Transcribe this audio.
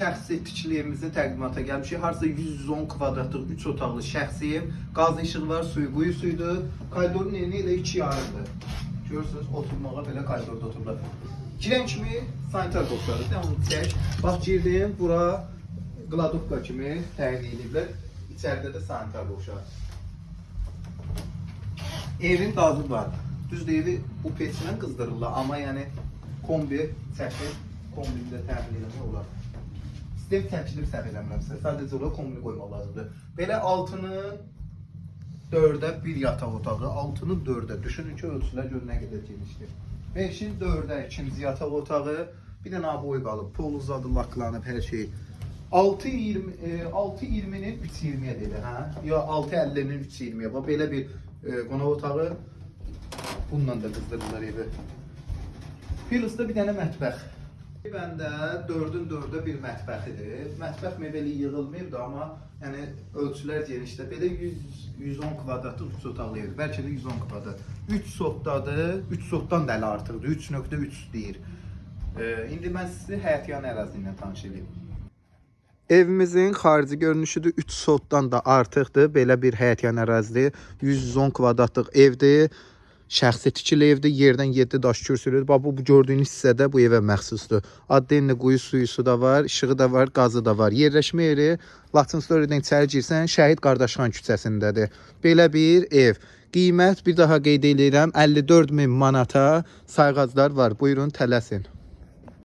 Şəxsi tikili evimizin təqdimata gəlmişik. Harca 110 kvadratlıq 3 otaqlı şəxsi ev. Qaz işığı var, suyu quyu suyudur. Koridorun eni ilə 2 yarımdır. Görürsünüz, oturmağa belə koridorda otururlar. Girən kimi sanitar boşları, devamlı çək. Bax, girdim, bura qladovka kimi təyin ediblər. İçəridə də sanitar boşlar. Evin qazı var. Düzdür, evi bu peçlə qızdırırlar, amma yəni kombi çəkir, kombini də təmin eləmək olar. Sistem təmkilib səhv eləmirəmsə, sadəcə olaraq kombini qoymaq lazımdır. Belə 6-nın 4-ə bir yataq otağı, 6-nın 4-ə. Düşünün ki, ölçülər gör nə qədər genişdir. 5-in 4-ə ikinci yataq otağı, bir dənə boy qalıb, pol uzadı, laklanıb, hər şey. 6.20-nin 3.20-yə deyil, hə? Ya 6.50-nin 3.20-yə. Belə bir qonaq otağı, bununla da qızdırırlar evi. Plusda bir dənə mətbəx. Bəndə 4-ün 4-ə bir mətbəxidir. Mətbəx mebeli yığılmayıbdır, amma yəni ölçülər genişdir. Belə 110 kvadratlıq 3 otaqlı evdir. Bəlkə də 110 kvadrat. 3 sotdadır. 3 sotdan da elə artıqdır. 3.3 deyir. İndi mən sizi həyətyanı ərazi ilə tanış edeyim. Evimizin xarici görünüşüdür. 3 sotdan da artıqdır. Belə bir həyətyanı ərazidir. 110 kvadratlıq evdir. Şəxsi tikili evdir, yerdən 7 daş kürsülüdür. Bax, bu gördüyünüz hissədə bu evə məxsusdur. Addenli quyu suyusu da var, işığı da var, qazı da var. Yerləşmə yeri Latin Story'dən içəri girsən, Şəhid Qardaşxan küçəsindədir. Belə bir ev. Qiymət bir daha qeyd edirəm, 54.000 manata sayğaclar var. Buyurun, tələsin.